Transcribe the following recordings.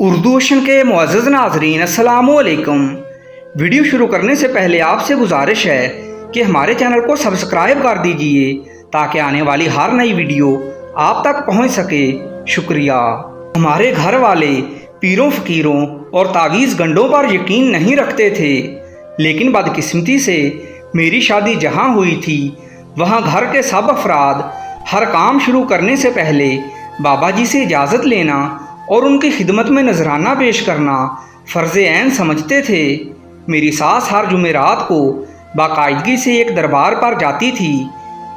Urdu ocean کے معزز ناظرین السلام علیکم۔ ویڈیو شروع کرنے سے پہلے آپ سے گزارش ہے کہ ہمارے چینل کو سبسکرائب کر دیجئے تاکہ آنے والی ہر نئی ویڈیو آپ تک پہنچ سکے۔ شکریہ۔ ہمارے گھر والے پیروں فقیروں اور تعویذ گنڈوں پر یقین نہیں رکھتے تھے، لیکن بدقسمتی سے میری شادی جہاں ہوئی تھی وہاں گھر کے سب افراد ہر کام شروع کرنے سے پہلے بابا جی سے اجازت لینا اور ان کی خدمت میں نذرانہ پیش کرنا فرض عین سمجھتے تھے۔ میری ساس ہر جمعرات کو باقاعدگی سے ایک دربار پر جاتی تھی۔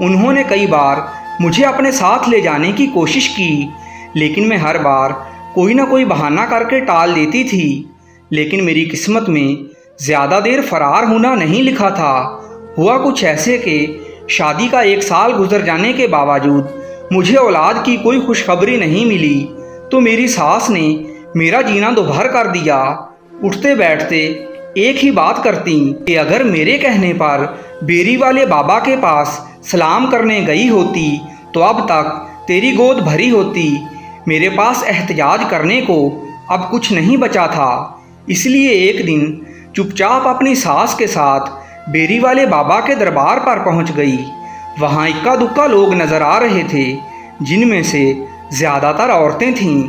انہوں نے کئی بار مجھے اپنے ساتھ لے جانے کی کوشش کی، لیکن میں ہر بار کوئی نہ کوئی بہانہ کر کے ٹال دیتی تھی۔ لیکن میری قسمت میں زیادہ دیر فرار ہونا نہیں لکھا تھا۔ ہوا کچھ ایسے کہ شادی کا 1 سال گزر جانے کے باوجود مجھے اولاد کی کوئی خوشخبری نہیں ملی، تو میری ساس نے میرا جینا دوبھر کر دیا۔ اٹھتے بیٹھتے ایک ہی بات کرتی کہ اگر میرے کہنے پر بیری والے بابا کے پاس سلام کرنے گئی ہوتی تو اب تک تیری گود بھری ہوتی۔ میرے پاس احتجاج کرنے کو اب کچھ نہیں بچا تھا، اس لیے ایک دن چپ چاپ اپنی ساس کے ساتھ بیری والے بابا کے دربار پر پہنچ گئی۔ وہاں اکا دکا لوگ نظر آ رہے تھے، جن میں سے زیادہ تر عورتیں تھیں۔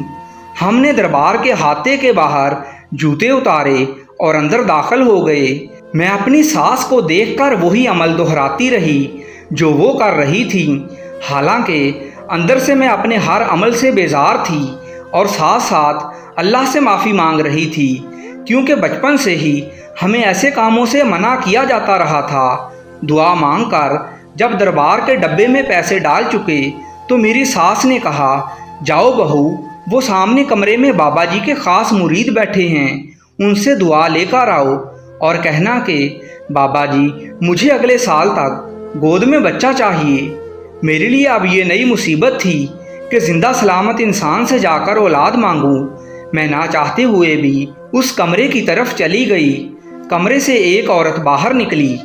ہم نے دربار کے احاطے کے باہر جوتے اتارے اور اندر داخل ہو گئے۔ میں اپنی ساس کو دیکھ کر وہی عمل دہراتی رہی جو وہ کر رہی تھی، حالانکہ اندر سے میں اپنے ہر عمل سے بیزار تھی اور ساتھ ساتھ اللہ سے معافی مانگ رہی تھی، کیونکہ بچپن سے ہی ہمیں ایسے کاموں سے منع کیا جاتا رہا تھا۔ دعا مانگ کر جب دربار کے ڈبے میں پیسے ڈال چکے تو میری ساس نے کہا، جاؤ بہو، وہ سامنے کمرے میں بابا جی کے خاص مرید بیٹھے ہیں، ان سے دعا لے کر آؤ اور کہنا کہ بابا جی مجھے اگلے سال تک گود میں بچہ چاہیے۔ میرے لیے اب یہ نئی مصیبت تھی کہ زندہ سلامت انسان سے جا کر اولاد مانگوں۔ میں نہ چاہتے ہوئے بھی اس کمرے کی طرف چلی گئی۔ کمرے سے ایک عورت باہر نکلی۔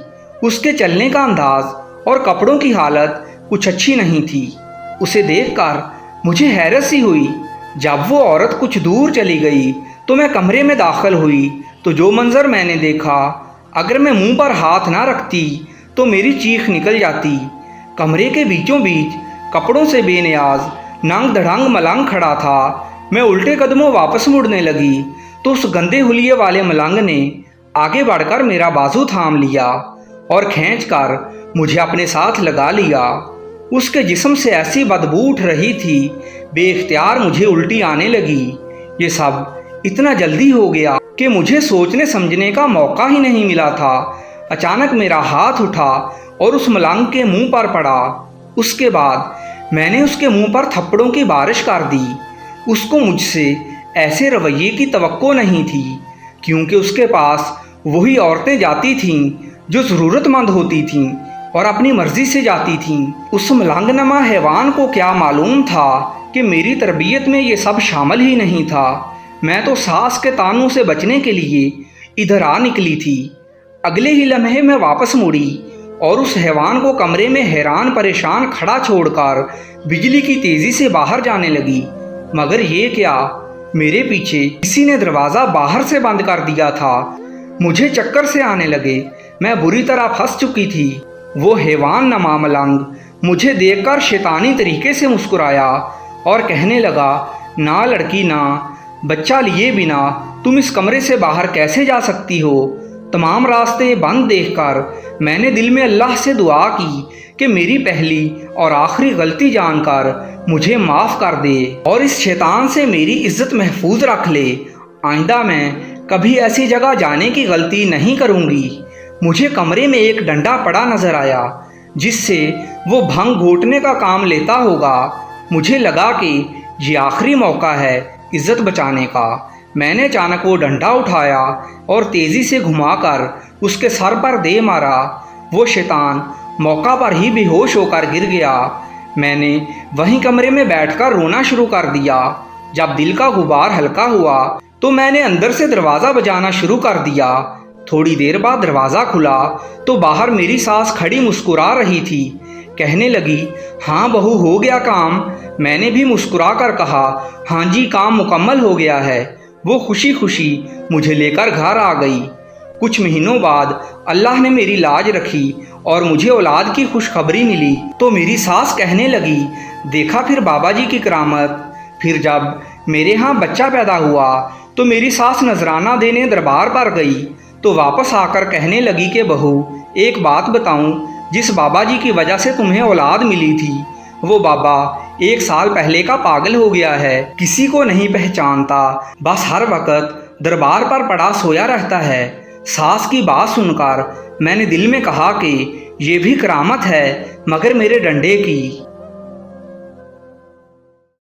اس کے چلنے کا انداز اور کپڑوں کی حالت کچھ اچھی نہیں تھی۔ اسے دیکھ کر مجھے حیرت سی ہوئی۔ جب وہ عورت کچھ دور چلی گئی تو میں کمرے میں داخل ہوئی تو جو منظر میں نے دیکھا، اگر میں منہ پر ہاتھ نہ رکھتی تو میری چیخ نکل جاتی۔ کمرے کے بیچوں بیچ کپڑوں سے بے نیاز ننگ دھڑنگ ملنگ کھڑا تھا۔ میں الٹے قدموں واپس مڑنے لگی تو اس گندے حلیے والے ملنگ نے آگے بڑھ کر میرا بازو تھام لیا اور کھینچ کر مجھے اپنے ساتھ لگا لیا۔ اس کے جسم سے ایسی بدبو اٹھ رہی تھی، بے اختیار مجھے الٹی آنے لگی۔ یہ سب اتنا جلدی ہو گیا کہ مجھے سوچنے سمجھنے کا موقع ہی نہیں ملا تھا۔ اچانک میرا ہاتھ اٹھا اور اس ملنگ کے منہ پر پڑا۔ اس کے بعد میں نے اس کے منہ پر تھپڑوں کی بارش کر دی۔ اس کو مجھ سے ایسے رویے کی توقع نہیں تھی، کیونکہ اس کے پاس وہی عورتیں جاتی تھیں جو ضرورت مند ہوتی تھیں اور اپنی مرضی سے جاتی تھیں۔ اس ملنگ نما حیوان کو کیا معلوم تھا کہ میری تربیت میں یہ سب شامل ہی نہیں تھا۔ میں تو ساس کے طعنوں سے بچنے کے لیے ادھر آ نکلی تھی۔ اگلے ہی لمحے میں واپس مڑی اور اس حیوان کو کمرے میں حیران پریشان کھڑا چھوڑ کر بجلی کی تیزی سے باہر جانے لگی۔ مگر یہ کیا، میرے پیچھے کسی نے دروازہ باہر سے بند کر دیا تھا۔ مجھے چکر سے آنے لگے، میں بری طرح پھنس چکی تھی۔ وہ حیوان نما ملنگ مجھے دیکھ کر شیطانی طریقے سے مسکرایا اور کہنے لگا، نہ لڑکی نہ، بچہ لیے بنا تم اس کمرے سے باہر کیسے جا سکتی ہو؟ تمام راستے بند دیکھ کر میں نے دل میں اللہ سے دعا کی کہ میری پہلی اور آخری غلطی جان کر مجھے معاف کر دے اور اس شیطان سے میری عزت محفوظ رکھ لے۔ آئندہ میں کبھی ایسی جگہ جانے کی غلطی نہیں کروں گی۔ مجھے کمرے میں ایک ڈنڈا پڑا نظر آیا جس سے وہ بھنگ گھوٹنے کا کام لیتا ہوگا۔ مجھے لگا کہ یہ آخری موقع ہے عزت بچانے کا۔ میں نے اچانک وہ ڈنڈا اٹھایا اور تیزی سے گھما کر اس کے سر پر دے مارا۔ وہ شیطان موقع پر ہی بے ہوش ہو کر گر گیا۔ میں نے وہیں کمرے میں بیٹھ کر رونا شروع کر دیا۔ جب دل کا غبار ہلکا ہوا تو میں نے اندر سے دروازہ بجانا شروع کر دیا۔ تھوڑی دیر بعد دروازہ کھلا تو باہر میری ساس کھڑی مسکرا رہی تھی۔ کہنے لگی، ہاں بہو ہو گیا کام؟ میں نے بھی مسکرا کر کہا، ہاں جی کام مکمل ہو گیا ہے۔ وہ خوشی خوشی مجھے لے کر گھر آ گئی۔ کچھ مہینوں بعد اللہ نے میری لاج رکھی اور مجھے اولاد کی خوشخبری ملی تو میری ساس کہنے لگی، دیکھا پھر بابا جی کی کرامت۔ پھر جب میرے ہاں بچہ پیدا ہوا تو میری ساس نذرانہ دینے دربار پر گئی تو واپس آ کر کہنے لگی کہ بہو ایک بات بتاؤں، جس بابا جی کی وجہ سے تمہیں اولاد ملی تھی وہ بابا 1 سال پہلے کا پاگل ہو گیا ہے، کسی کو نہیں پہچانتا، بس ہر وقت دربار پر پڑا سویا رہتا ہے۔ ساس کی بات سن کر میں نے دل میں کہا کہ یہ بھی کرامت ہے مگر میرے ڈنڈے کی۔